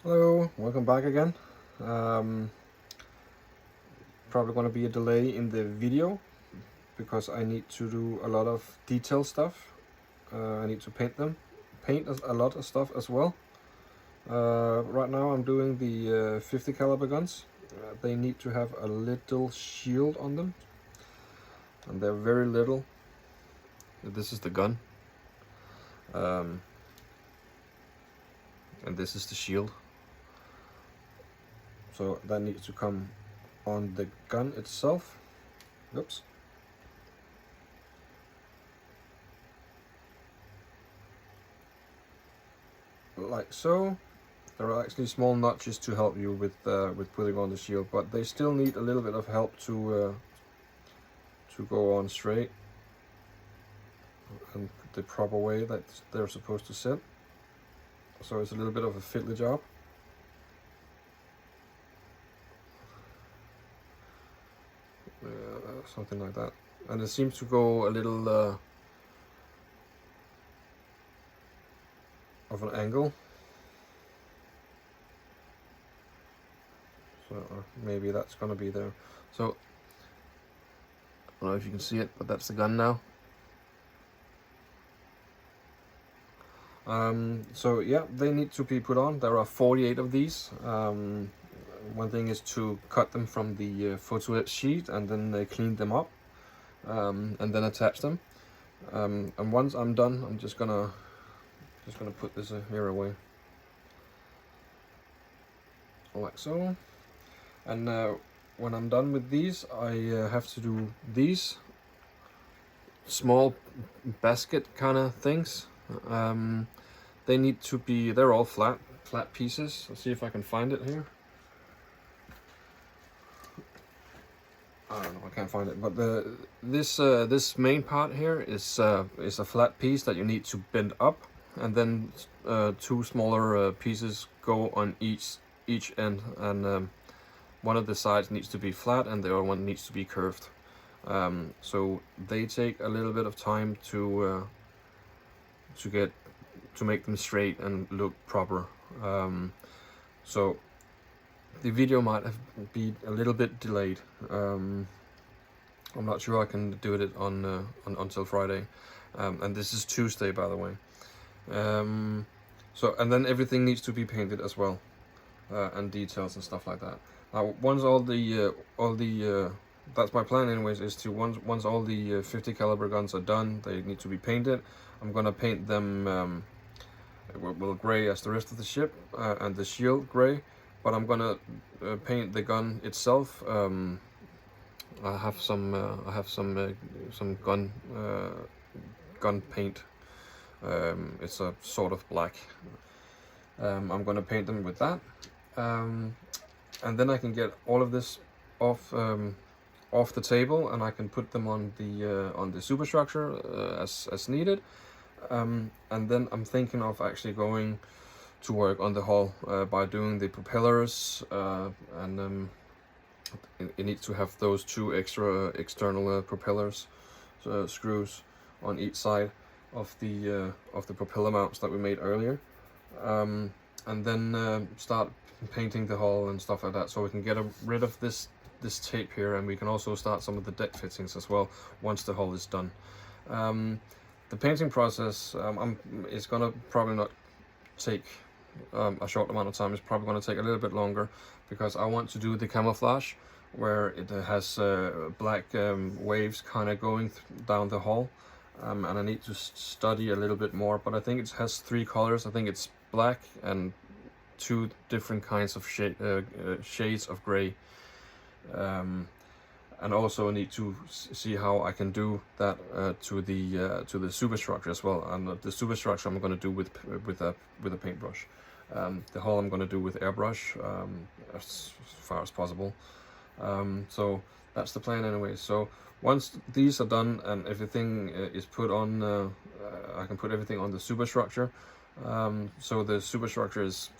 Hello, welcome back again. Probably going to be a delay in the video because I need to do a lot of detail stuff. I need to paint a lot of stuff as well. Right now I'm doing the 50 caliber guns. They need to have a little shield on them, and they're very little. This is the gun, and this is the shield. So that needs to come on the gun itself. Oops. Like so. There are actually small notches to help you with putting on the shield, but they still need a little bit of help to go on straight and the proper way that they're supposed to sit. So it's a little bit of a fiddly job. Something like that, and it seems to go a little of an angle, so maybe that's gonna be there. So I don't know if you can see it, but that's the gun now. So yeah, they need to be put on. There are 48 of these. One thing is to cut them from the photo etch sheet and then clean them up, and then attach them. And once I'm done, I'm just gonna put this here away, like so. And when I'm done with these, I have to do these small basket kind of things. They need to be, they're all flat pieces. Let's see if I can find it here. I don't know, I can't find it, but this main part here is a flat piece that you need to bend up, and then two smaller pieces go on each end, and one of the sides needs to be flat and the other one needs to be curved. So they take a little bit of time to make them straight and look proper. So the video might have been a little bit delayed. I'm not sure I can do it on until Friday, and this is Tuesday, by the way. So, and then everything needs to be painted as well, and details and stuff like that. Now, once all the that's my plan anyways, is to once all the 50 caliber guns are done, they need to be painted. I'm gonna paint them well gray as the rest of the ship, and the shield gray. But I'm gonna paint the gun itself. I have some gun paint. It's a sort of black. I'm gonna paint them with that, and then I can get all of this off the table, and I can put them on the superstructure as needed. And then I'm thinking of actually going to work on the hull by doing the propellers, and it needs to have those two extra external propellers screws on each side of the propeller mounts that we made earlier, and then start painting the hull and stuff like that, so we can get rid of this tape here, and we can also start some of the deck fittings as well once the hull is done. The painting process is gonna probably not take a short amount of time. It's probably going to take a little bit longer because I want to do the camouflage where it has black waves kind of going down the hull, and I need to study a little bit more, but I think it has 3 colors. I think it's black and 2 different kinds of shades of gray, and also need to see how I can do that to the superstructure as well. And the superstructure I'm going to do with a paintbrush. The hull I'm going to do with airbrush, as far as possible. So that's the plan anyway. So once these are done and everything is put on, I can put everything on the superstructure. So the superstructure is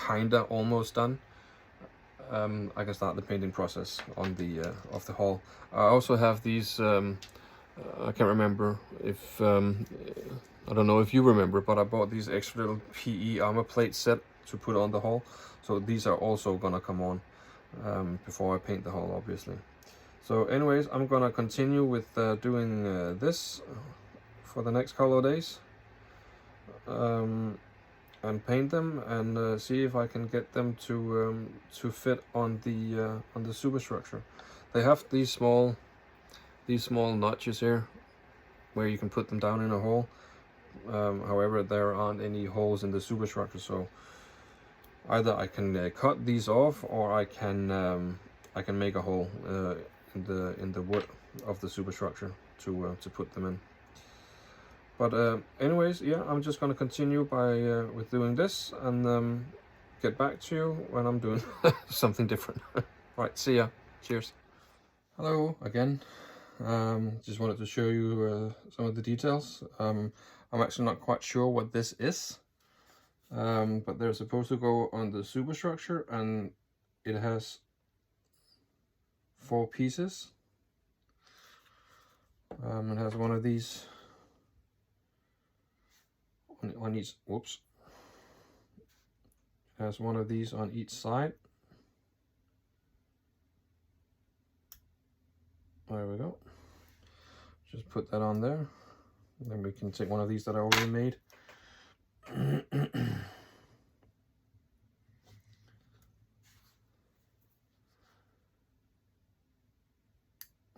kinda almost done. I can start the painting process on the of the hull. I also have these. I can't remember if I don't know if you remember, but I bought these extra little PE armor plate set to put on the hull. So these are also gonna come on before I paint the hull, obviously. So anyways, I'm gonna continue with doing this for the next couple of days, and paint them and see if I can get them to fit on the superstructure. They have these small notches here where you can put them down in a hole. However, there aren't any holes in the superstructure, so either I can cut these off, or I can make a hole in the wood of the superstructure to put them in. But anyways, yeah, I'm just gonna continue by with doing this, and get back to you when I'm doing something different. Right, see ya. Cheers. Hello again. Just wanted to show you some of the details. I'm actually not quite sure what this is, but they're supposed to go on the superstructure, and it has 4 pieces. It has one of these on each. Whoops. It has one of these on each side. There we go. Just put that on there. And then we can take one of these that I already made.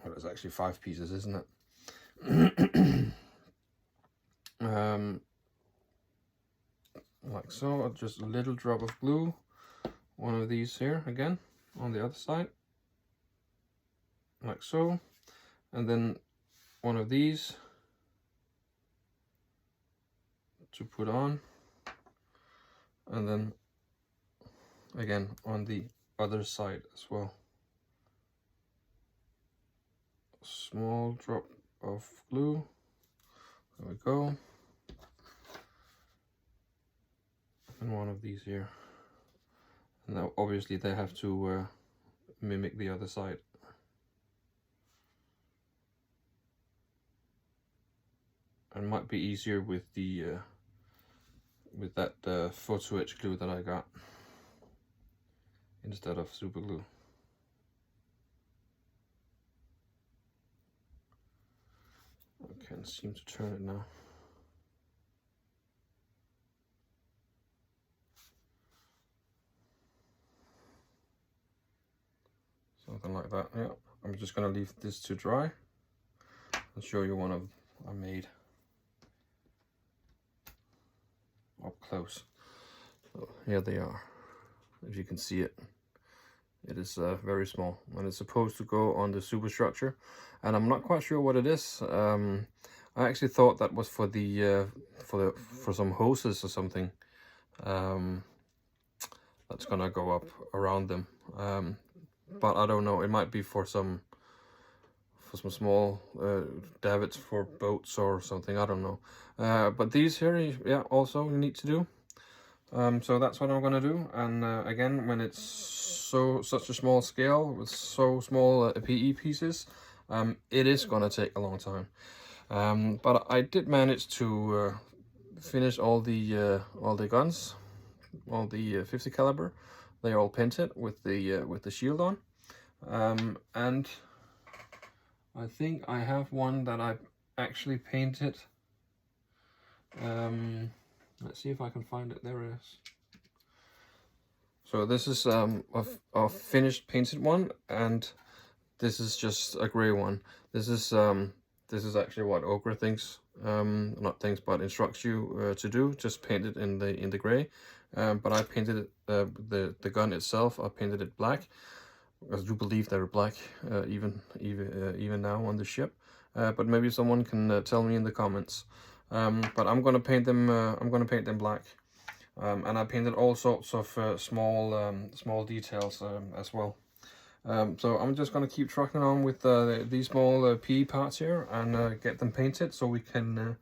Well, it's actually 5 pieces, isn't it? Like so. Just a little drop of glue. One of these here again on the other side, like so, and then one of these to put on, and then again on the other side as well. Small drop of glue. There we go. And one of these here. And now obviously they have to mimic the other side. And might be easier with the with that photo etch glue that I got instead of super glue. I can't seem to turn it now. Something like that. Yeah, I'm just gonna leave this to dry and show you one of I made up close. So here they are. If you can see it, it is very small, and it's supposed to go on the superstructure, and I'm not quite sure what it is. I actually thought that was for the for some hoses or something that's gonna go up around them, but I don't know. It might be for some small davits for boats or something. I don't know. But these here, yeah, also you need to do. So that's what I'm gonna do. And again, when it's such a small scale with so small PE pieces, it is gonna take a long time. But I did manage to finish all the guns, all the 50 caliber. They're all painted with the shield on, and I think I have one that I actually painted. Let's see if I can find it. There it is. So this is a finished painted one, and this is just a gray one. This is actually what Ogre thinks, not thinks, but instructs you to do. Just paint it in the gray. But I painted it, the gun itself. I painted it black. I do believe they're black, even now on the ship. But maybe someone can tell me in the comments. But I'm gonna paint them. I'm gonna paint them black, and I painted all sorts of small details as well. So I'm just gonna keep trucking on with these small PE parts here and get them painted, so we can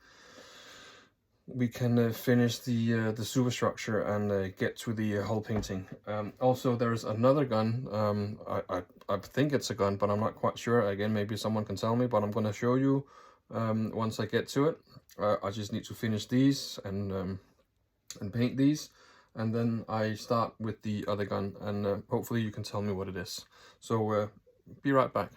we can finish the superstructure and get to the hull painting. Also, there's another gun. I think it's a gun, but I'm not quite sure. Again, maybe someone can tell me, but I'm going to show you once I get to it. I just need to finish these and paint these, and then I start with the other gun, and hopefully you can tell me what it is. So be right back.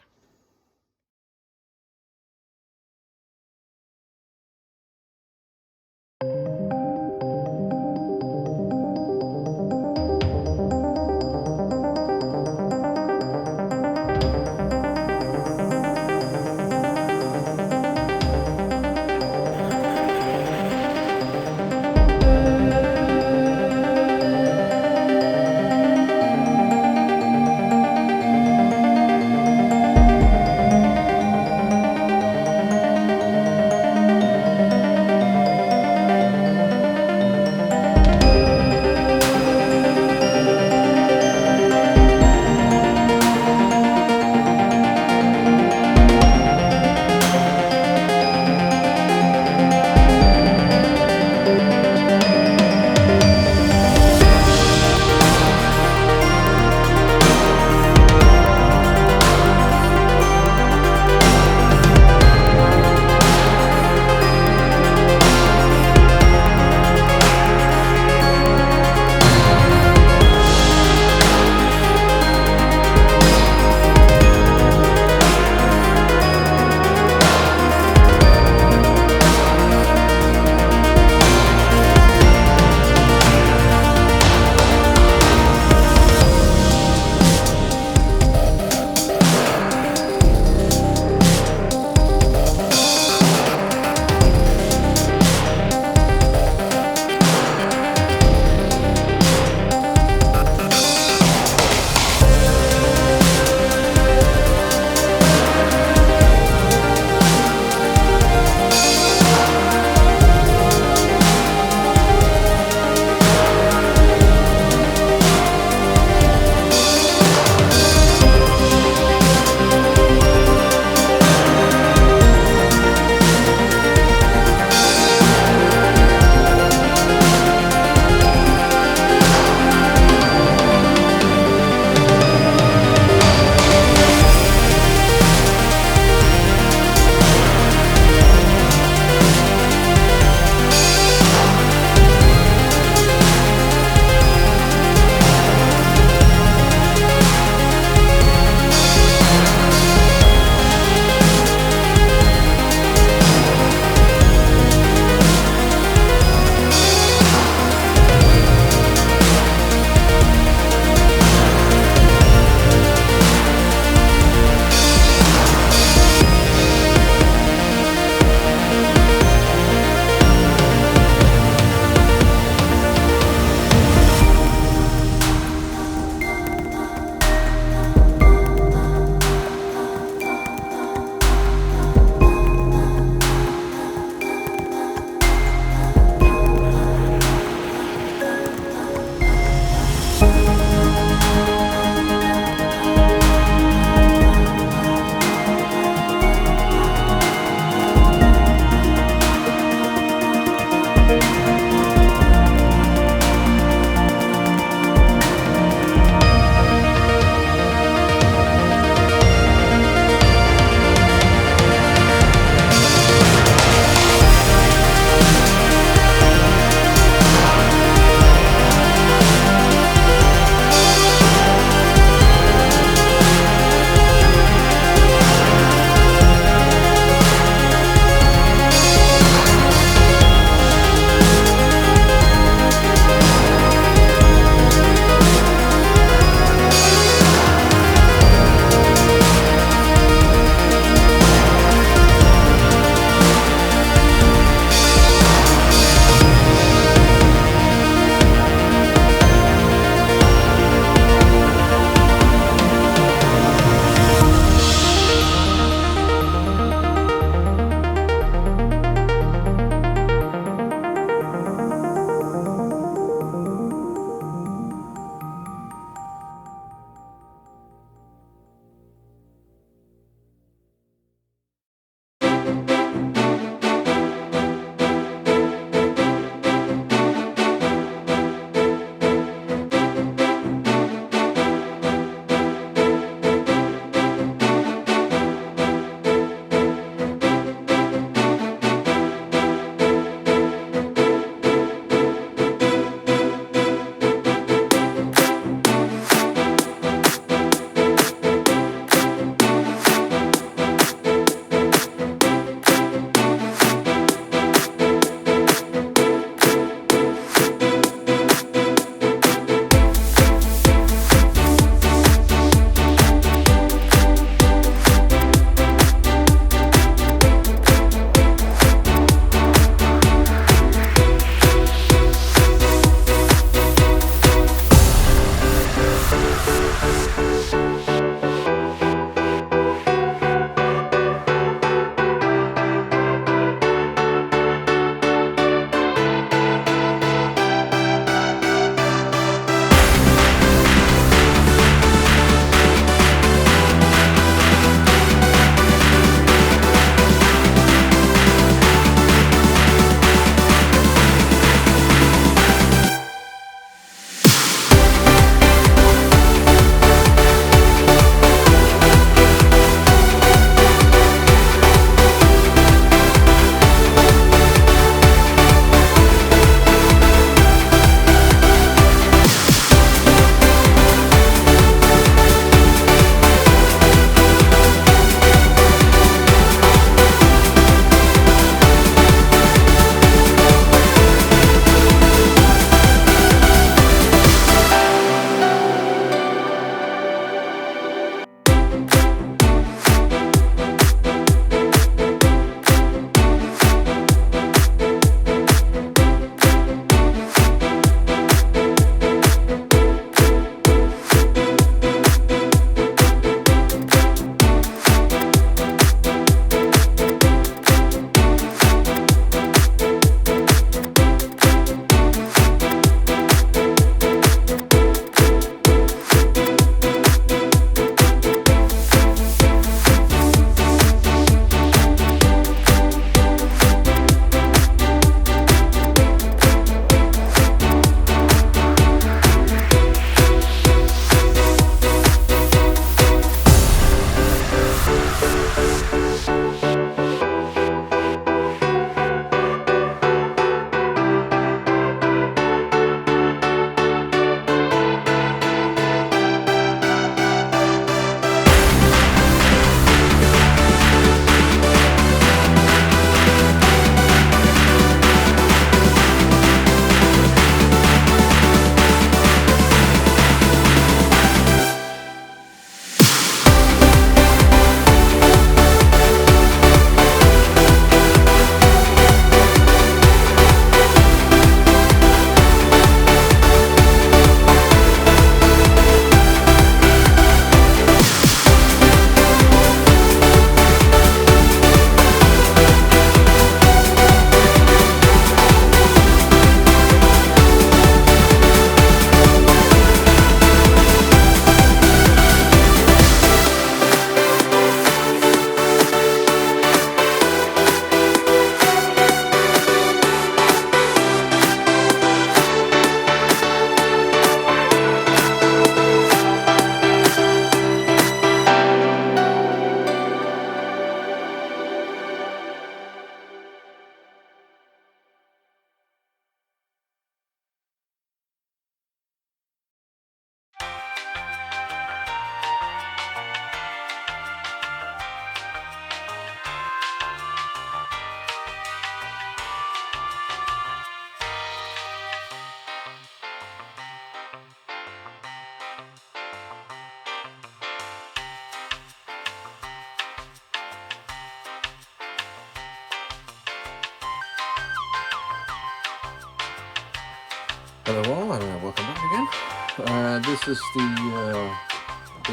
Hello all, and welcome back again. This is the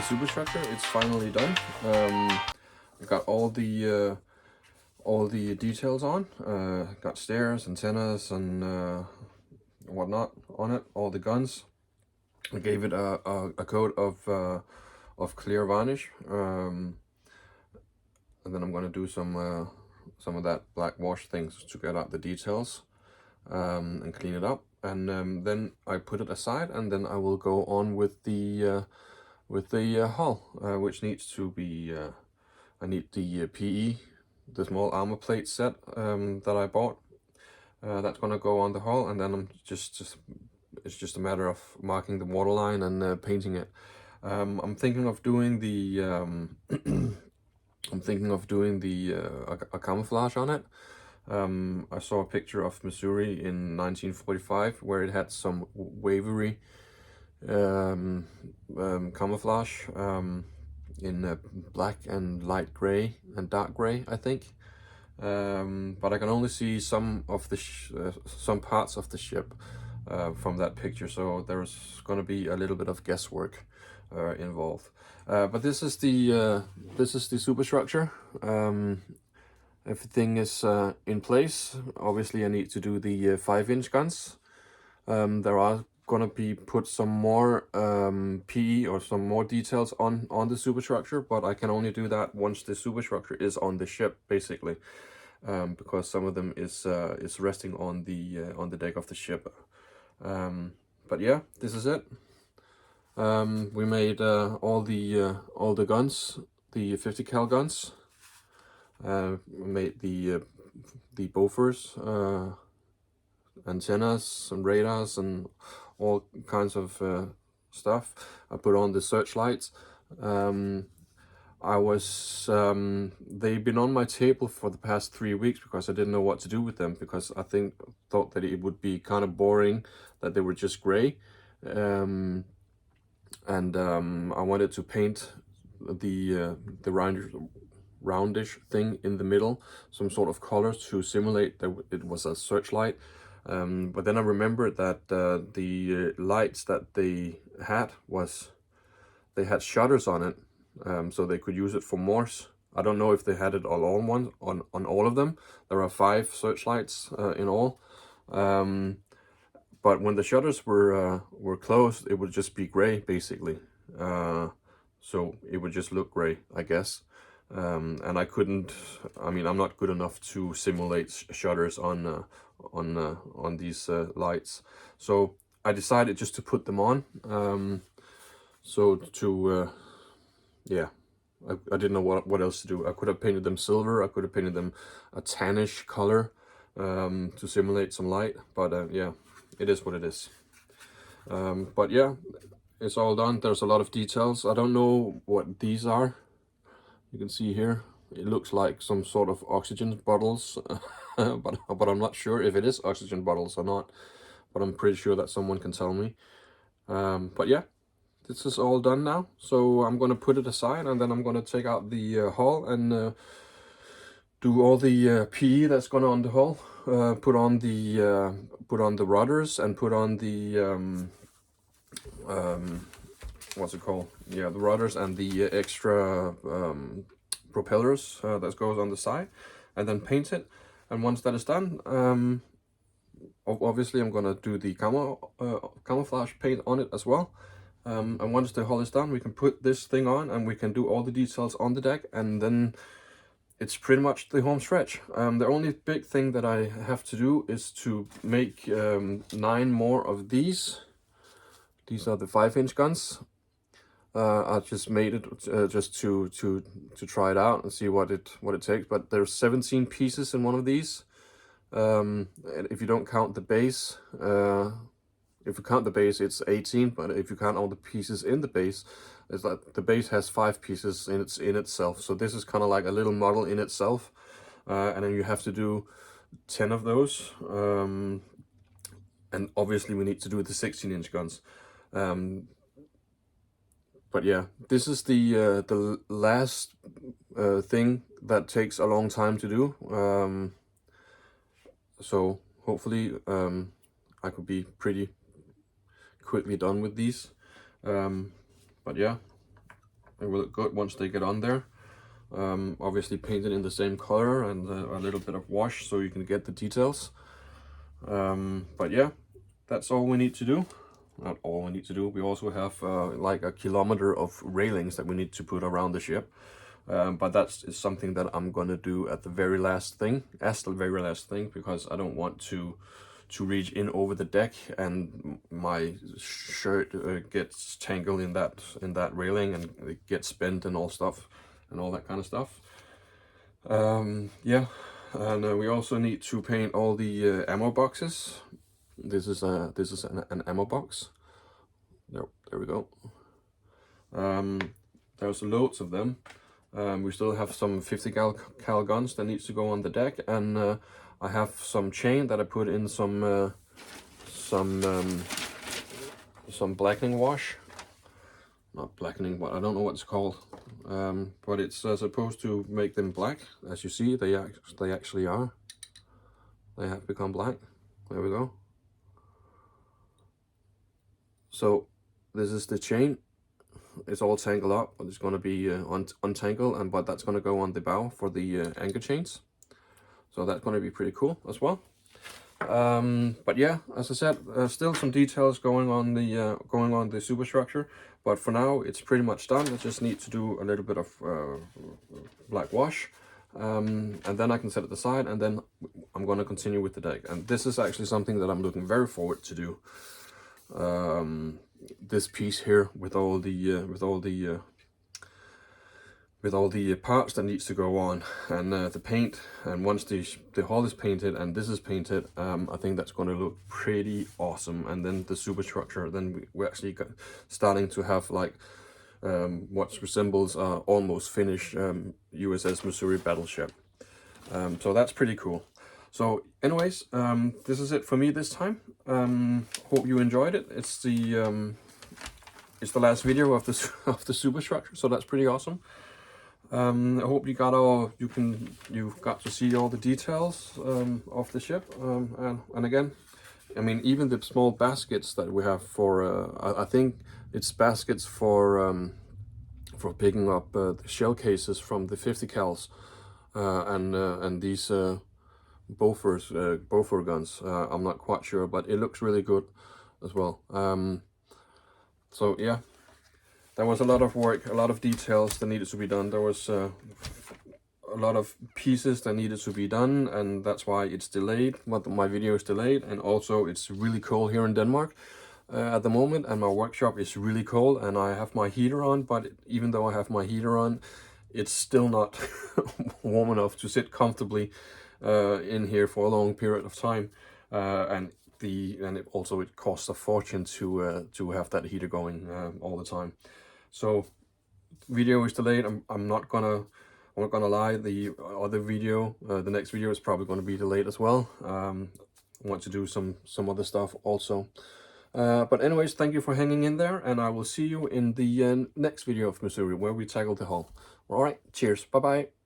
superstructure. It's finally done. I got all the details on. Got stairs, antennas, and whatnot on it. All the guns. I gave it a coat of clear varnish, and then I'm gonna do some of that black wash things to get out the details, and clean it up. And then I put it aside, and then I will go on with the hull, which needs to be. I need the PE, the small armor plate set that I bought. That's gonna go on the hull, and then I'm it's just a matter of marking the waterline and painting it. I'm thinking of doing the a camouflage on it. I saw a picture of Missouri in 1945 where it had some wavery camouflage in black and light gray and dark gray, I think. But I can only see some of the some parts of the ship from that picture, so there's going to be a little bit of guesswork involved. But this is the superstructure. Everything is in place. Obviously, I need to do the 5-inch guns. There are gonna be put some more PE or some more details on the superstructure, but I can only do that once the superstructure is on the ship, basically, because some of them is resting on the deck of the ship. But yeah, this is it. We made all the guns, the 50 cal guns. Made the Bofors, antennas and radars and all kinds of stuff. I put on the searchlights. They've been on my table for the past 3 weeks because I didn't know what to do with them, because I thought that it would be kind of boring that they were just gray. I wanted to paint the roundish thing in the middle, some sort of color to simulate that it was a searchlight. But then I remembered that the lights that they had shutters on it, so they could use it for Morse. I don't know if they had it all on all of them. There are 5 searchlights in all. But when the shutters were closed, it would just be gray, basically. So it would just look gray, I guess. And I couldn't. I mean, I'm not good enough to simulate shutters on these lights. So I decided just to put them on. Yeah, I didn't know what else to do. I could have painted them silver. I could have painted them a tannish color to simulate some light. But yeah, it is what it is. But yeah, it's all done. There's a lot of details. I don't know what these are. You can see here, it looks like some sort of oxygen bottles, but I'm not sure if it is oxygen bottles or not, but I'm pretty sure that someone can tell me. But yeah, this is all done now, so I'm going to put it aside, and then I'm going to take out the hull and do all the PE that's going on the hull, put on the rudders, and put on the what's it called? Yeah, the rudders and the extra propellers that goes on the side, and then paint it. And once that is done, obviously I'm gonna do the camouflage paint on it as well. And once the hull is done, we can put this thing on and we can do all the details on the deck, and then it's pretty much the home stretch. The only big thing that I have to do is to make 9 more of these. These are the 5-inch guns. I just made it just to try it out and see what it takes. But there's 17 pieces in one of these. If you don't count the base, if you count the base, it's 18. But if you count all the pieces in the base, it's like the base has 5 pieces in itself. So this is kind of like a little model in itself, and then you have to do 10 of those. And obviously we need to do the 16-inch guns. But yeah, this is the last thing that takes a long time to do. So hopefully I could be pretty quickly done with these. But yeah, it will look good once they get on there. Obviously painted in the same color and a little bit of wash so you can get the details. But yeah, that's all we need to do. Not all we need to do. We also have like a kilometer of railings that we need to put around the ship. But that's something that I'm gonna do at the very last thing, because I don't want to reach in over the deck and my shirt gets tangled in that railing and it gets bent and all that kind of stuff. Yeah, and we also need to paint all the ammo boxes. This is an ammo box. There we go. There's loads of them. We still have some 50 cal guns that needs to go on the deck, and I have some chain that I put in some blackening wash. Not blackening, but I don't know what it's called. But it's supposed to make them black. As you see, they actually are. They have become black. There we go. So this is the chain. It's all tangled up, but it's going to be untangled, but that's going to go on the bow for the anchor chains. So that's going to be pretty cool as well. But yeah, as I said, still some details going on the superstructure, but for now it's pretty much done. I just need to do a little bit of black wash, and then I can set it aside, and then I'm going to continue with the deck. And this is actually something that I'm looking very forward to do. This piece here with all the parts that needs to go on, and the paint, and once the hull is painted and this is painted, I think that's going to look pretty awesome. And then the superstructure, then we're actually starting to have like what resembles almost finished USS Missouri battleship. So that's pretty cool. So anyways, this is it for me this time. Hope you enjoyed it. It's the last video of the superstructure, so that's pretty awesome. I hope you got to see all the details of the ship, and again, I mean, even the small baskets that we have for I think it's baskets for picking up the shell cases from the 50 cals and these Bofors guns. I'm not quite sure, but it looks really good as well. So yeah, there was a lot of work, a lot of details that needed to be done. There was a lot of pieces that needed to be done, and that's why it's delayed. My video is delayed, and also it's really cold here in Denmark at the moment, and my workshop is really cold, and I have my heater on, but even though I have my heater on, it's still not warm enough to sit comfortably in here for a long period of time, and it costs a fortune to have that heater going all the time. So video is delayed. I'm not gonna lie, the other video, the next video is probably going to be delayed as well. I want to do some other stuff also, but anyways, thank you for hanging in there, and I will see you in the next video of Missouri, where we tackle the hull. All right, cheers, bye bye.